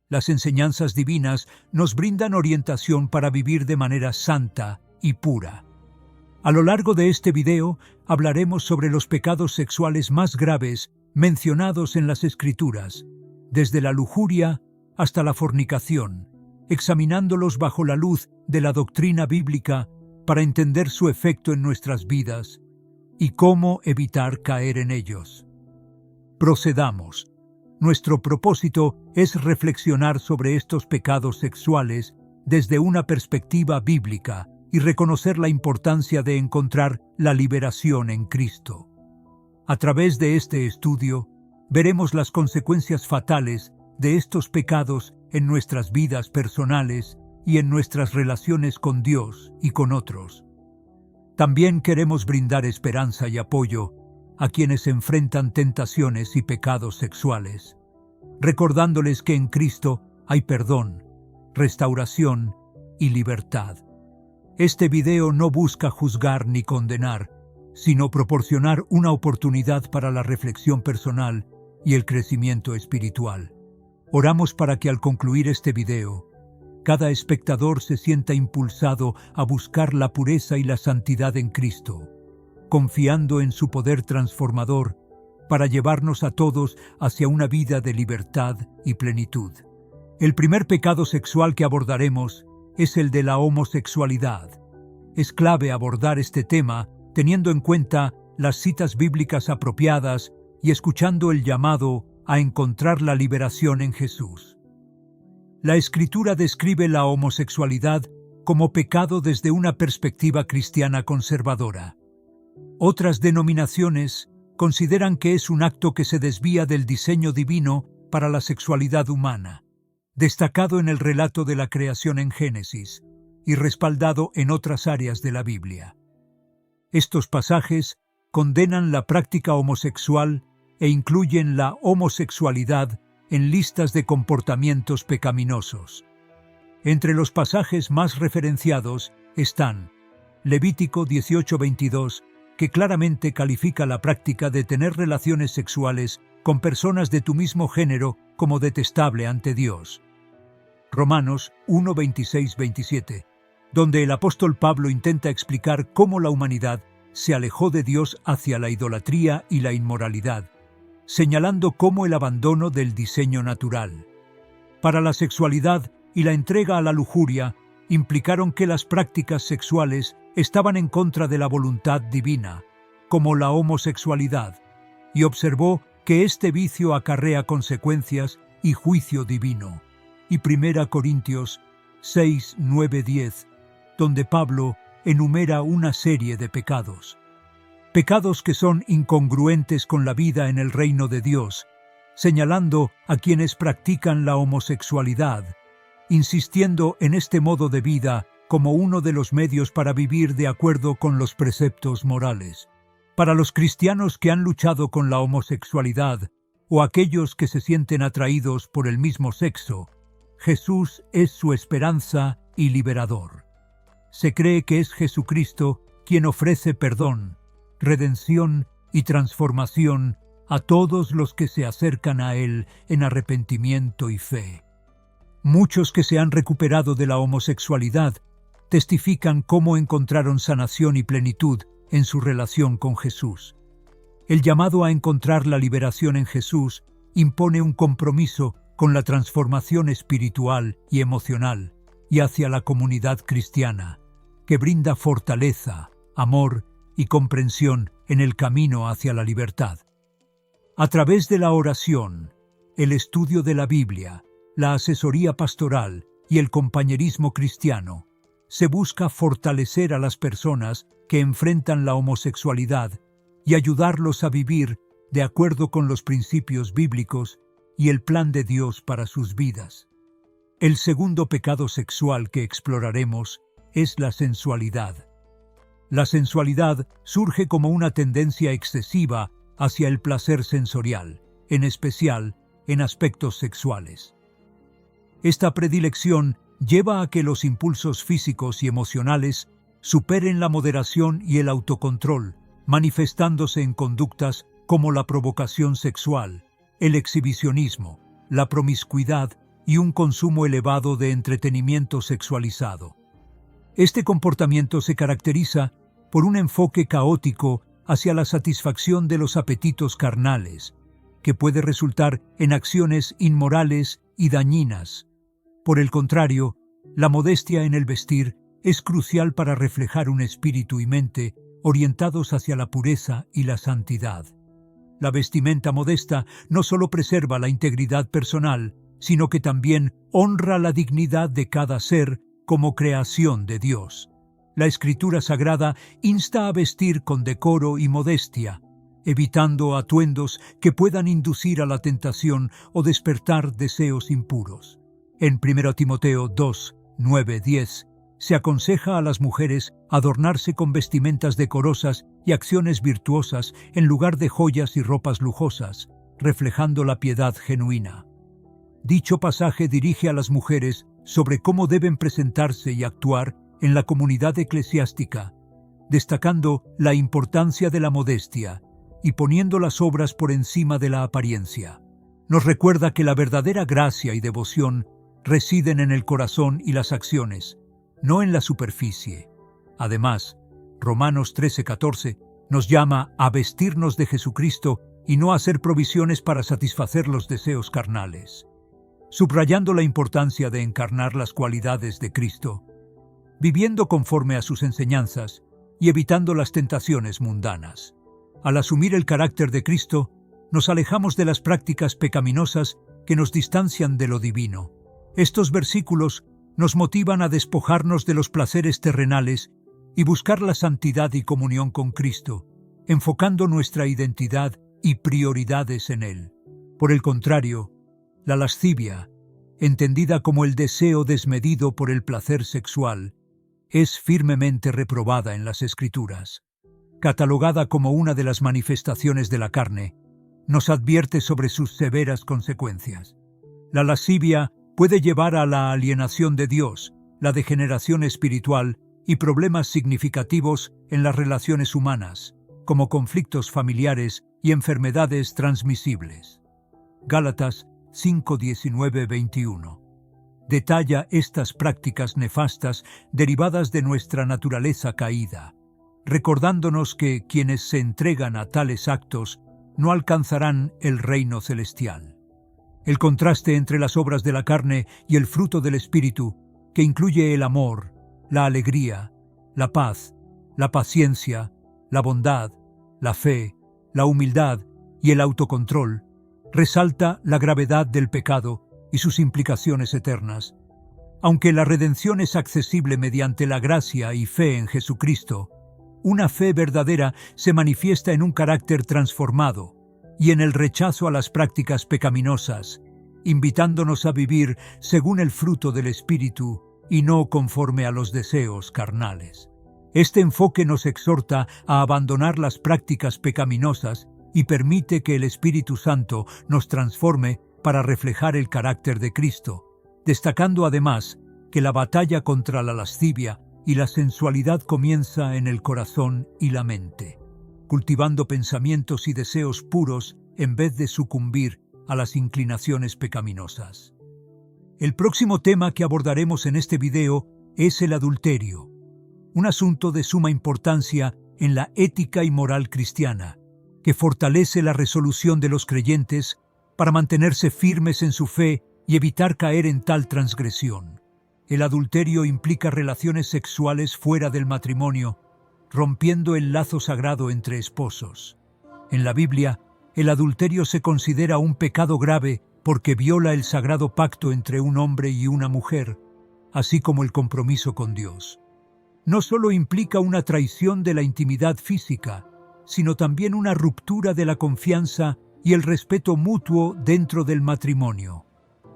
Las enseñanzas divinas nos brindan orientación para vivir de manera santa y pura. A lo largo de este video hablaremos sobre los pecados sexuales más graves mencionados en las Escrituras, desde la lujuria hasta la fornicación, examinándolos bajo la luz de la doctrina bíblica para entender su efecto en nuestras vidas y cómo evitar caer en ellos. Procedamos. Nuestro propósito es reflexionar sobre estos pecados sexuales desde una perspectiva bíblica y reconocer la importancia de encontrar la liberación en Cristo. A través de este estudio, veremos las consecuencias fatales de estos pecados en nuestras vidas personales y en nuestras relaciones con Dios y con otros. También queremos brindar esperanza y apoyo a quienes enfrentan tentaciones y pecados sexuales, recordándoles que en Cristo hay perdón, restauración y libertad. Este video no busca juzgar ni condenar, sino proporcionar una oportunidad para la reflexión personal y el crecimiento espiritual. Oramos para que al concluir este video, cada espectador se sienta impulsado a buscar la pureza y la santidad en Cristo, confiando en su poder transformador para llevarnos a todos hacia una vida de libertad y plenitud. El primer pecado sexual que abordaremos es el de la homosexualidad. Es clave abordar este tema teniendo en cuenta las citas bíblicas apropiadas y escuchando el llamado a encontrar la liberación en Jesús. La Escritura describe la homosexualidad como pecado desde una perspectiva cristiana conservadora. Otras denominaciones consideran que es un acto que se desvía del diseño divino para la sexualidad humana, destacado en el relato de la creación en Génesis y respaldado en otras áreas de la Biblia. Estos pasajes condenan la práctica homosexual e incluyen la homosexualidad en listas de comportamientos pecaminosos. Entre los pasajes más referenciados están Levítico 18:22, que claramente califica la práctica de tener relaciones sexuales con personas de tu mismo género como detestable ante Dios. Romanos 1:26-27, donde el apóstol Pablo intenta explicar cómo la humanidad se alejó de Dios hacia la idolatría y la inmoralidad, señalando cómo el abandono del diseño natural para la sexualidad y la entrega a la lujuria implicaron que las prácticas sexuales estaban en contra de la voluntad divina, como la homosexualidad, y observó que este vicio acarrea consecuencias y juicio divino. Y 1 Corintios 6, 9, 10, donde Pablo enumera una serie de pecados. Pecados que son incongruentes con la vida en el reino de Dios, señalando a quienes practican la homosexualidad, insistiendo en este modo de vida como uno de los medios para vivir de acuerdo con los preceptos morales. Para los cristianos que han luchado con la homosexualidad o aquellos que se sienten atraídos por el mismo sexo, Jesús es su esperanza y liberador. Se cree que es Jesucristo quien ofrece perdón, redención y transformación a todos los que se acercan a Él en arrepentimiento y fe. Muchos que se han recuperado de la homosexualidad testifican cómo encontraron sanación y plenitud en su relación con Jesús. El llamado a encontrar la liberación en Jesús impone un compromiso con la transformación espiritual y emocional y hacia la comunidad cristiana, que brinda fortaleza, amor y comprensión en el camino hacia la libertad. A través de la oración, el estudio de la Biblia, la asesoría pastoral y el compañerismo cristiano, se busca fortalecer a las personas que enfrentan la homosexualidad y ayudarlos a vivir de acuerdo con los principios bíblicos y el plan de Dios para sus vidas. El segundo pecado sexual que exploraremos es la sensualidad. La sensualidad surge como una tendencia excesiva hacia el placer sensorial, en especial en aspectos sexuales. Esta predilección lleva a que los impulsos físicos y emocionales superen la moderación y el autocontrol, manifestándose en conductas como la provocación sexual, el exhibicionismo, la promiscuidad y un consumo elevado de entretenimiento sexualizado. Este comportamiento se caracteriza por un enfoque caótico hacia la satisfacción de los apetitos carnales, que puede resultar en acciones inmorales y dañinas. Por el contrario, la modestia en el vestir es crucial para reflejar un espíritu y mente orientados hacia la pureza y la santidad. La vestimenta modesta no solo preserva la integridad personal, sino que también honra la dignidad de cada ser como creación de Dios. La Escritura Sagrada insta a vestir con decoro y modestia, evitando atuendos que puedan inducir a la tentación o despertar deseos impuros. En 1 Timoteo 2, 9, 10, se aconseja a las mujeres adornarse con vestimentas decorosas y acciones virtuosas en lugar de joyas y ropas lujosas, reflejando la piedad genuina. Dicho pasaje dirige a las mujeres sobre cómo deben presentarse y actuar en la comunidad eclesiástica, destacando la importancia de la modestia y poniendo las obras por encima de la apariencia. Nos recuerda que la verdadera gracia y devoción residen en el corazón y las acciones, no en la superficie. Además, Romanos 13:14 nos llama a vestirnos de Jesucristo y no a hacer provisiones para satisfacer los deseos carnales, subrayando la importancia de encarnar las cualidades de Cristo, viviendo conforme a sus enseñanzas y evitando las tentaciones mundanas. Al asumir el carácter de Cristo, nos alejamos de las prácticas pecaminosas que nos distancian de lo divino. Estos versículos nos motivan a despojarnos de los placeres terrenales y buscar la santidad y comunión con Cristo, enfocando nuestra identidad y prioridades en Él. Por el contrario, la lascivia, entendida como el deseo desmedido por el placer sexual, es firmemente reprobada en las Escrituras. Catalogada como una de las manifestaciones de la carne, nos advierte sobre sus severas consecuencias. La lascivia puede llevar a la alienación de Dios, la degeneración espiritual y problemas significativos en las relaciones humanas, como conflictos familiares y enfermedades transmisibles. Gálatas 5:19-21. Detalla estas prácticas nefastas derivadas de nuestra naturaleza caída, recordándonos que quienes se entregan a tales actos no alcanzarán el reino celestial. El contraste entre las obras de la carne y el fruto del Espíritu, que incluye el amor, la alegría, la paz, la paciencia, la bondad, la fe, la humildad y el autocontrol, resalta la gravedad del pecado y sus implicaciones eternas. Aunque la redención es accesible mediante la gracia y fe en Jesucristo, una fe verdadera se manifiesta en un carácter transformado y en el rechazo a las prácticas pecaminosas, invitándonos a vivir según el fruto del Espíritu y no conforme a los deseos carnales. Este enfoque nos exhorta a abandonar las prácticas pecaminosas y permite que el Espíritu Santo nos transforme para reflejar el carácter de Cristo, destacando además que la batalla contra la lascivia y la sensualidad comienza en el corazón y la mente, cultivando pensamientos y deseos puros en vez de sucumbir a las inclinaciones pecaminosas. El próximo tema que abordaremos en este video es el adulterio, un asunto de suma importancia en la ética y moral cristiana, que fortalece la resolución de los creyentes para mantenerse firmes en su fe y evitar caer en tal transgresión. El adulterio implica relaciones sexuales fuera del matrimonio, rompiendo el lazo sagrado entre esposos. En la Biblia, el adulterio se considera un pecado grave porque viola el sagrado pacto entre un hombre y una mujer, así como el compromiso con Dios. No solo implica una traición de la intimidad física, sino también una ruptura de la confianza y el respeto mutuo dentro del matrimonio.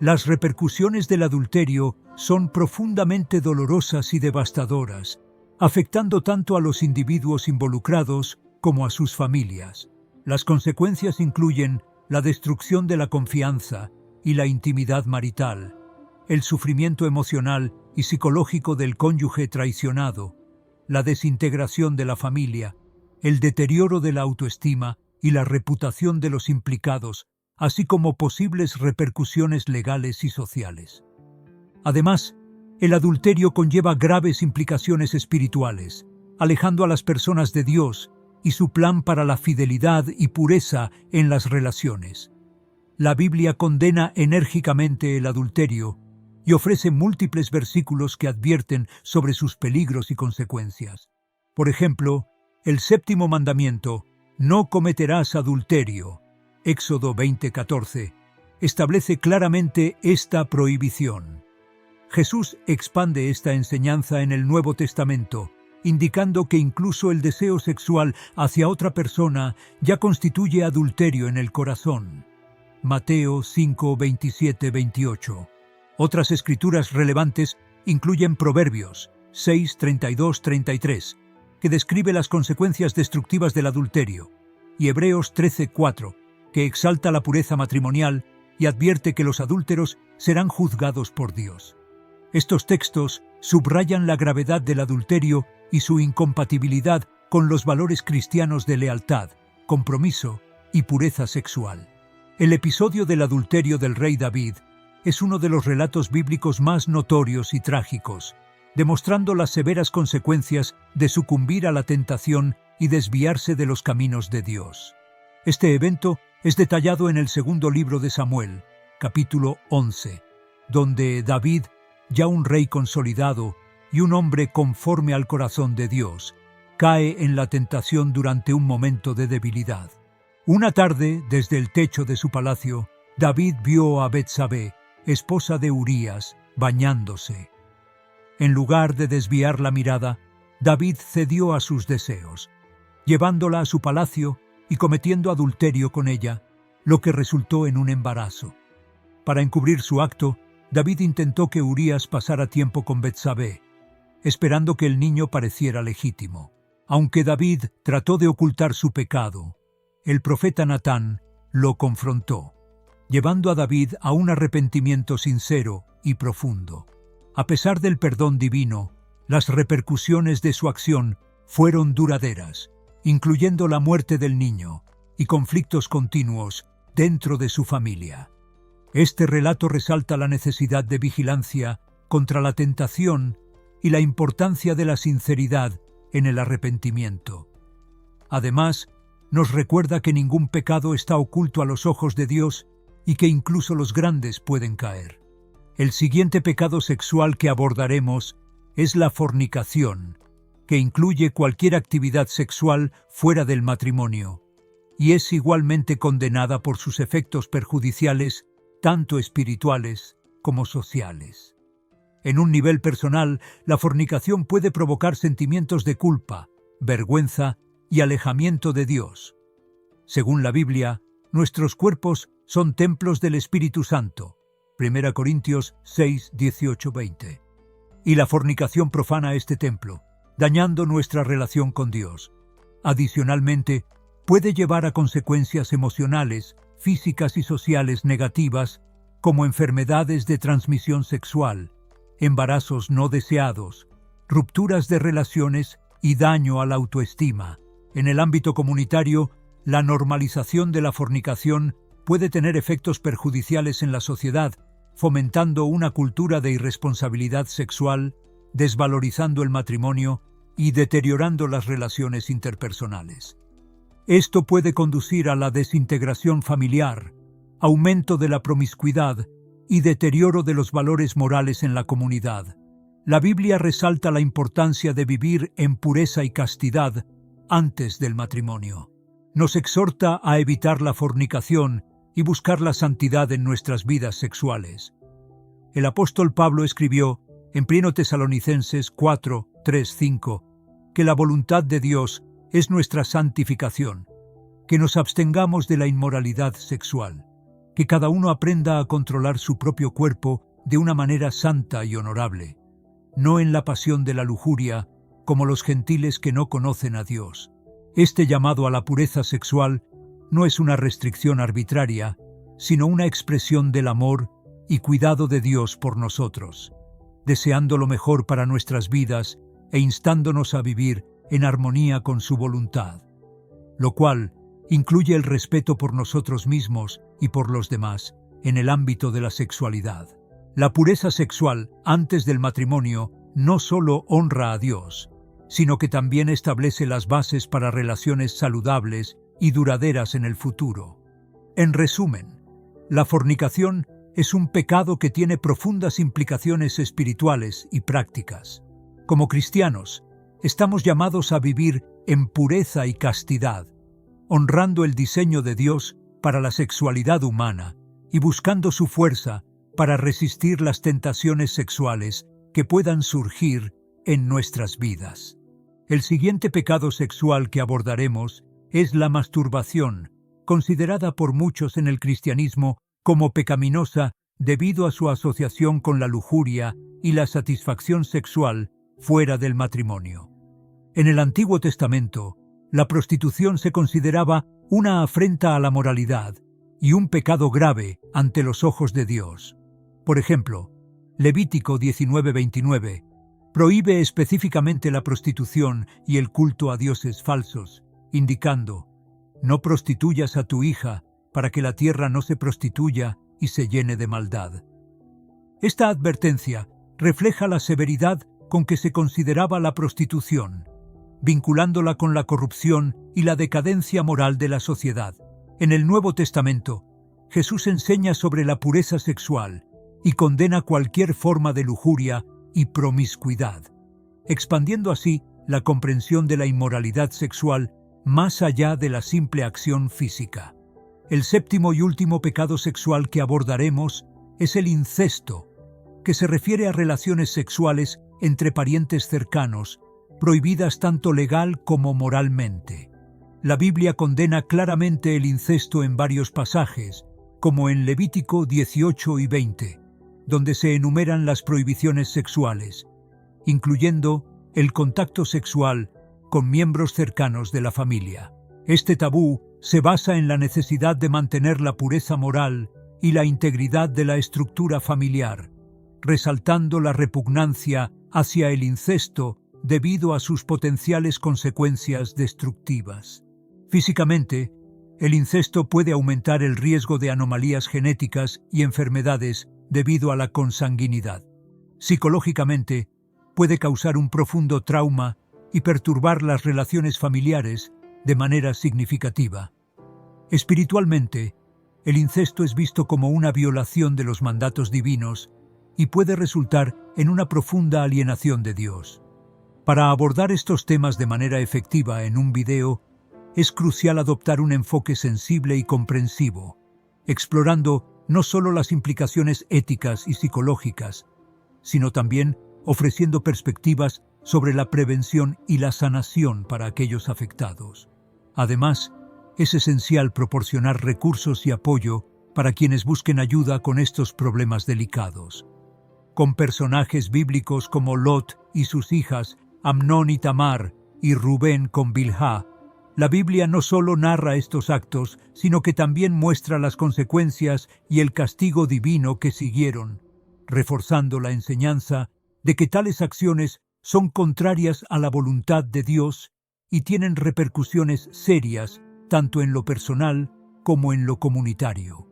Las repercusiones del adulterio son profundamente dolorosas y devastadoras, afectando tanto a los individuos involucrados como a sus familias. Las consecuencias incluyen la destrucción de la confianza y la intimidad marital, el sufrimiento emocional y psicológico del cónyuge traicionado, la desintegración de la familia, el deterioro de la autoestima y la reputación de los implicados, así como posibles repercusiones legales y sociales. Además, el adulterio conlleva graves implicaciones espirituales, alejando a las personas de Dios y su plan para la fidelidad y pureza en las relaciones. La Biblia condena enérgicamente el adulterio y ofrece múltiples versículos que advierten sobre sus peligros y consecuencias. Por ejemplo, el séptimo mandamiento, no cometerás adulterio, Éxodo 20:14, establece claramente esta prohibición. Jesús expande esta enseñanza en el Nuevo Testamento, indicando que incluso el deseo sexual hacia otra persona ya constituye adulterio en el corazón. Mateo 5:27-28. Otras escrituras relevantes incluyen Proverbios 6:32-33, que describe las consecuencias destructivas del adulterio, y Hebreos 13:4, que exalta la pureza matrimonial y advierte que los adúlteros serán juzgados por Dios. Estos textos subrayan la gravedad del adulterio y su incompatibilidad con los valores cristianos de lealtad, compromiso y pureza sexual. El episodio del adulterio del rey David es uno de los relatos bíblicos más notorios y trágicos, demostrando las severas consecuencias de sucumbir a la tentación y desviarse de los caminos de Dios. Este evento es detallado en el segundo libro de Samuel, capítulo 11, donde David, ya un rey consolidado y un hombre conforme al corazón de Dios, cae en la tentación durante un momento de debilidad. Una tarde, desde el techo de su palacio, David vio a Betsabé, esposa de Urías, bañándose. En lugar de desviar la mirada, David cedió a sus deseos, llevándola a su palacio y cometiendo adulterio con ella, lo que resultó en un embarazo. Para encubrir su acto, David intentó que Urías pasara tiempo con Betsabé, esperando que el niño pareciera legítimo. Aunque David trató de ocultar su pecado, el profeta Natán lo confrontó, llevando a David a un arrepentimiento sincero y profundo. A pesar del perdón divino, las repercusiones de su acción fueron duraderas, incluyendo la muerte del niño y conflictos continuos dentro de su familia. Este relato resalta la necesidad de vigilancia contra la tentación y la importancia de la sinceridad en el arrepentimiento. Además, nos recuerda que ningún pecado está oculto a los ojos de Dios y que incluso los grandes pueden caer. El siguiente pecado sexual que abordaremos es la fornicación, que incluye cualquier actividad sexual fuera del matrimonio, y es igualmente condenada por sus efectos perjudiciales, tanto espirituales como sociales. En un nivel personal, la fornicación puede provocar sentimientos de culpa, vergüenza y alejamiento de Dios. Según la Biblia, nuestros cuerpos son templos del Espíritu Santo, 1 Corintios 6, 18-20. Y la fornicación profana este templo, dañando nuestra relación con Dios. Adicionalmente, puede llevar a consecuencias emocionales, físicas y sociales negativas, como enfermedades de transmisión sexual, embarazos no deseados, rupturas de relaciones y daño a la autoestima. En el ámbito comunitario, la normalización de la fornicación puede tener efectos perjudiciales en la sociedad, fomentando una cultura de irresponsabilidad sexual, desvalorizando el matrimonio y deteriorando las relaciones interpersonales. Esto puede conducir a la desintegración familiar, aumento de la promiscuidad y deterioro de los valores morales en la comunidad. La Biblia resalta la importancia de vivir en pureza y castidad antes del matrimonio. Nos exhorta a evitar la fornicación y buscar la santidad en nuestras vidas sexuales. El apóstol Pablo escribió en 1 Tesalonicenses 4, 3, 5, que la voluntad de Dios es nuestra santificación, que nos abstengamos de la inmoralidad sexual, que cada uno aprenda a controlar su propio cuerpo de una manera santa y honorable, no en la pasión de la lujuria, como los gentiles que no conocen a Dios. Este llamado a la pureza sexual no es una restricción arbitraria, sino una expresión del amor y cuidado de Dios por nosotros, deseando lo mejor para nuestras vidas e instándonos a vivir en armonía con su voluntad, lo cual incluye el respeto por nosotros mismos y por los demás en el ámbito de la sexualidad. La pureza sexual antes del matrimonio no solo honra a Dios, sino que también establece las bases para relaciones saludables y duraderas en el futuro. En resumen, la fornicación es un pecado que tiene profundas implicaciones espirituales y prácticas. Como cristianos, estamos llamados a vivir en pureza y castidad, honrando el diseño de Dios para la sexualidad humana y buscando su fuerza para resistir las tentaciones sexuales que puedan surgir en nuestras vidas. El siguiente pecado sexual que abordaremos es la masturbación, considerada por muchos en el cristianismo como pecaminosa debido a su asociación con la lujuria y la satisfacción sexual fuera del matrimonio. En el Antiguo Testamento, la prostitución se consideraba una afrenta a la moralidad y un pecado grave ante los ojos de Dios. Por ejemplo, Levítico 19:29 prohíbe específicamente la prostitución y el culto a dioses falsos, indicando: no prostituyas a tu hija para que la tierra no se prostituya y se llene de maldad. Esta advertencia refleja la severidad con que se consideraba la prostitución, vinculándola con la corrupción y la decadencia moral de la sociedad. En el Nuevo Testamento, Jesús enseña sobre la pureza sexual y condena cualquier forma de lujuria y promiscuidad, expandiendo así la comprensión de la inmoralidad sexual más allá de la simple acción física. El séptimo y último pecado sexual que abordaremos es el incesto, que se refiere a relaciones sexuales entre parientes cercanos, prohibidas tanto legal como moralmente. La Biblia condena claramente el incesto en varios pasajes, como en Levítico 18 y 20, donde se enumeran las prohibiciones sexuales, incluyendo el contacto sexual con miembros cercanos de la familia. Este tabú se basa en la necesidad de mantener la pureza moral y la integridad de la estructura familiar, resaltando la repugnancia hacia el incesto debido a sus potenciales consecuencias destructivas. Físicamente, el incesto puede aumentar el riesgo de anomalías genéticas y enfermedades debido a la consanguinidad. Psicológicamente, puede causar un profundo trauma y perturbar las relaciones familiares de manera significativa. Espiritualmente, el incesto es visto como una violación de los mandatos divinos y puede resultar en una profunda alienación de Dios. Para abordar estos temas de manera efectiva en un video, es crucial adoptar un enfoque sensible y comprensivo, explorando no solo las implicaciones éticas y psicológicas, sino también ofreciendo perspectivas sobre la prevención y la sanación para aquellos afectados. Además, es esencial proporcionar recursos y apoyo para quienes busquen ayuda con estos problemas delicados. Con personajes bíblicos como Lot y sus hijas, Amnón y Tamar, y Rubén con Bilhá, la Biblia no solo narra estos actos, sino que también muestra las consecuencias y el castigo divino que siguieron, reforzando la enseñanza de que tales acciones son contrarias a la voluntad de Dios y tienen repercusiones serias tanto en lo personal como en lo comunitario.